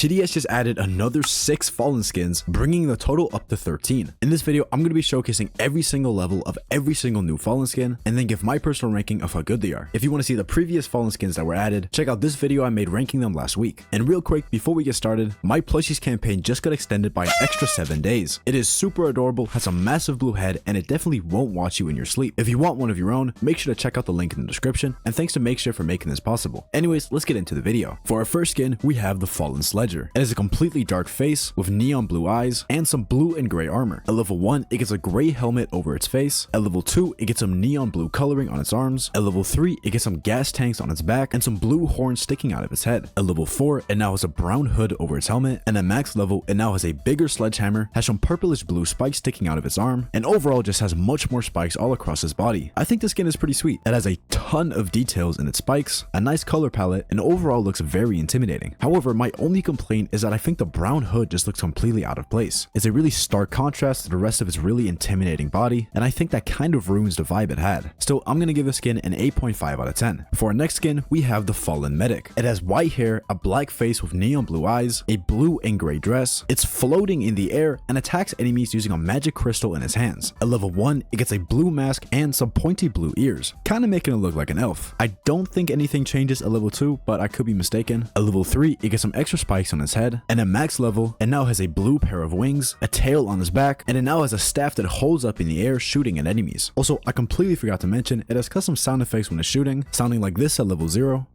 TDS just added another 6 Fallen skins, bringing the total up to 13. In this video, I'm going to be showcasing every single level of every single new Fallen skin, and then give my personal ranking of how good they are. If you want to see the previous Fallen skins that were added, check out this video I made ranking them last week. And real quick, before we get started, my plushies campaign just got extended by an extra 7 days. It is super adorable, has a massive blue head, and it definitely won't watch you in your sleep. If you want one of your own, make sure to check out the link in the description, and thanks to Makeshift for making this possible. Anyways, let's get into the video. For our first skin, we have the Fallen Sledger. It has a completely dark face with neon blue eyes and some blue and gray armor. At level 1, it gets a gray helmet over its face. At level 2, it gets some neon blue coloring on its arms. At level 3, it gets some gas tanks on its back and some blue horns sticking out of its head. At level 4, it now has a brown hood over its helmet, and at max level, it now has a bigger sledgehammer, has some purplish blue spikes sticking out of its arm, and overall just has much more spikes all across its body. I think this skin is pretty sweet. It has a ton of details in its spikes, a nice color palette, and overall looks very intimidating. However, my only complaint is that I think the brown hood just looks completely out of place. It's a really stark contrast to the rest of its really intimidating body, and I think that kind of ruins the vibe it had. Still, I'm gonna give this skin an 8.5 out of 10. For our next skin, we have the Fallen Medic. It has white hair, a black face with neon blue eyes, a blue and gray dress. It's floating in the air and attacks enemies using a magic crystal in its hands. At level 1, it gets a blue mask and some pointy blue ears, kind of making it look like an elf. I don't think anything changes at level 2, but I could be mistaken. At level 3, it gets some extra spikes on its head, and at max level, it now has a blue pair of wings, a tail on its back, and it now has a staff that holds up in the air shooting at enemies. Also, I completely forgot to mention, it has custom sound effects when it's shooting, sounding like this at level 0.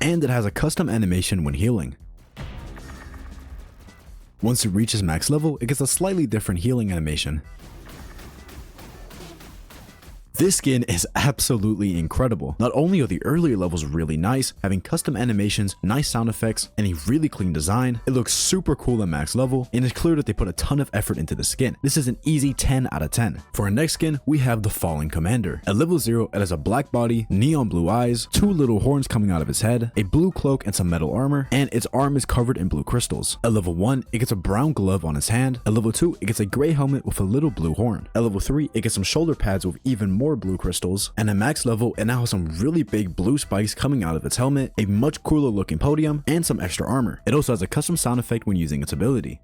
And it has a custom animation when healing. Once it reaches max level, it gets a slightly different healing animation. This skin is absolutely incredible. Not only are the earlier levels really nice, having custom animations, nice sound effects, and a really clean design, it looks super cool at max level, and it's clear that they put a ton of effort into the skin. This is an easy 10 out of 10. For our next skin, we have the Fallen Commander. At level 0, it has a black body, neon blue eyes, 2 little horns coming out of its head, a blue cloak and some metal armor, and its arm is covered in blue crystals. At level 1, it gets a brown glove on its hand. At level 2, it gets a gray helmet with a little blue horn. At level 3, it gets some shoulder pads with even more blue crystals, and at max level, it now has some really big blue spikes coming out of its helmet, a much cooler looking podium, and some extra armor. It also has a custom sound effect when using its ability.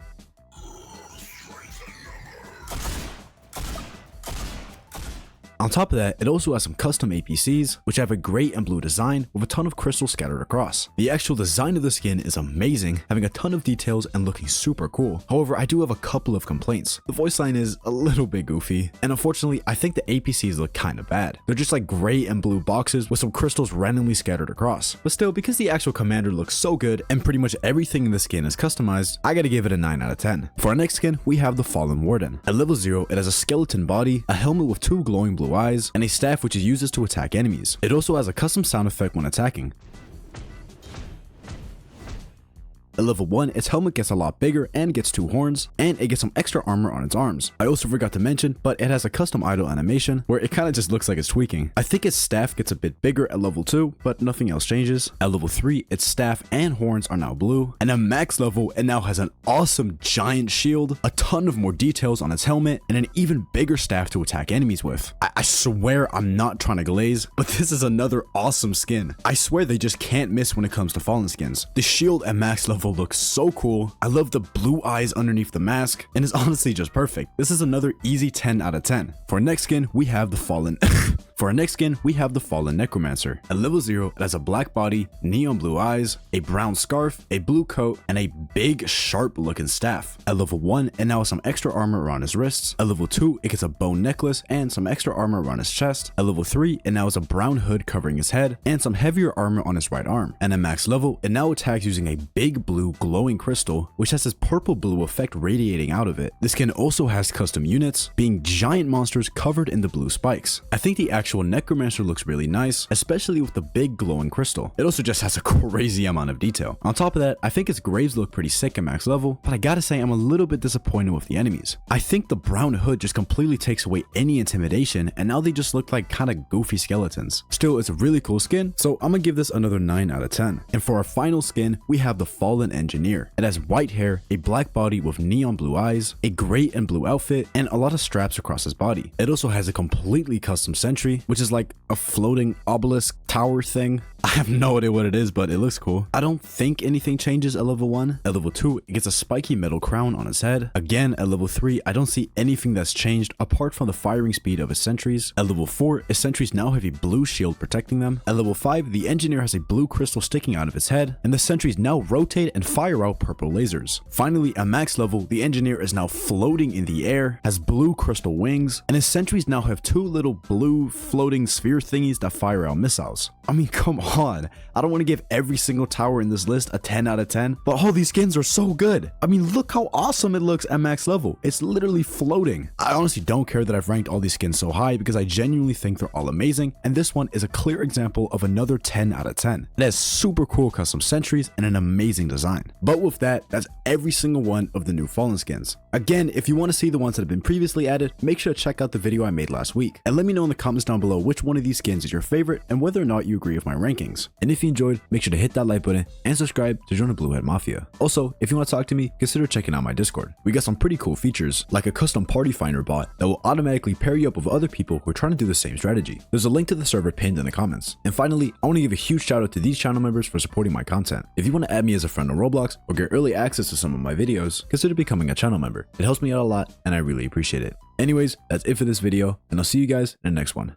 On top of that, it also has some custom APCs, which have a gray and blue design with a ton of crystals scattered across. The actual design of the skin is amazing, having a ton of details and looking super cool. However, I do have a couple of complaints. The voice line is a little bit goofy, and unfortunately, I think the APCs look kinda bad. They're just like gray and blue boxes with some crystals randomly scattered across. But still, because the actual commander looks so good and pretty much everything in the skin is customized, I gotta give it a 9 out of 10. For our next skin, we have the Fallen Warden. At level 0, it has a skeleton body, a helmet with 2 glowing blue eyes, and a staff which it uses to attack enemies. It also has a custom sound effect when attacking. At level 1, its helmet gets a lot bigger and gets 2 horns, and it gets some extra armor on its arms. I also forgot to mention, but it has a custom idle animation where it kind of just looks like it's tweaking. I think its staff gets a bit bigger at level 2, but nothing else changes. At level 3, its staff and horns are now blue, and at max level, it now has an awesome giant shield, a ton of more details on its helmet, and an even bigger staff to attack enemies with. I swear I'm not trying to glaze, but this is another awesome skin. I swear they just can't miss when it comes to Fallen skins. The shield at max level looks so cool. I love the blue eyes underneath the mask, and it's honestly just perfect. This is another easy 10 out of 10. For our next skin, we have the Fallen Necromancer. At level 0, it has a black body, neon blue eyes, a brown scarf, a blue coat, and a big sharp looking staff. At level 1, it now has some extra armor around his wrists. At level 2, it gets a bone necklace and some extra armor around his chest. At level 3, it now has a brown hood covering his head and some heavier armor on his right arm. And at max level, it now attacks using a big blue glowing crystal, which has this purple blue effect radiating out of it. This skin also has custom units, being giant monsters covered in the blue spikes. I think the actual Necromancer looks really nice, especially with the big glowing crystal. It also just has a crazy amount of detail. On top of that, I think its graves look pretty sick at max level, but I gotta say I'm a little bit disappointed with the enemies. I think the brown hood just completely takes away any intimidation, and now they just look like kinda goofy skeletons. Still, it's a really cool skin, so I'm gonna give this another 9 out of 10. And for our final skin, we have the Fallen excellent engineer. It has white hair, a black body with neon blue eyes, a gray and blue outfit, and a lot of straps across his body. It also has a completely custom sentry, which is like a floating obelisk tower thing. I have no idea what it is, but it looks cool. I don't think anything changes at level 1. At level 2, it gets a spiky metal crown on his head. Again, at level 3, I don't see anything that's changed apart from the firing speed of his sentries. At level 4, his sentries now have a blue shield protecting them. At level 5, the engineer has a blue crystal sticking out of his head, and the sentries now rotate and fire out purple lasers. Finally, at max level, the engineer is now floating in the air, has blue crystal wings, and his sentries now have 2 little blue floating sphere thingies that fire out missiles. I mean, come on. I don't want to give every single tower in this list a 10 out of 10, but all these skins are so good. I mean, look how awesome it looks at max level. It's literally floating. I honestly don't care that I've ranked all these skins so high because I genuinely think they're all amazing, and this one is a clear example of another 10 out of 10. It has super cool custom sentries and an amazing design. But with that, that's every single one of the new Fallen skins. Again, if you want to see the ones that have been previously added, make sure to check out the video I made last week, and let me know in the comments down below which one of these skins is your favorite and whether or not you agree with my rankings. And if you enjoyed, make sure to hit that like button and subscribe to join the Blue Head Mafia. Also, if you want to talk to me, consider checking out my Discord. We got some pretty cool features, like a custom party finder bot that will automatically pair you up with other people who are trying to do the same strategy. There's a link to the server pinned in the comments. And finally, I want to give a huge shout out to these channel members for supporting my content. If you want to add me as a friend on Roblox or get early access to some of my videos, consider becoming a channel member. It helps me out a lot and I really appreciate it. Anyways, that's it for this video, and I'll see you guys in the next one.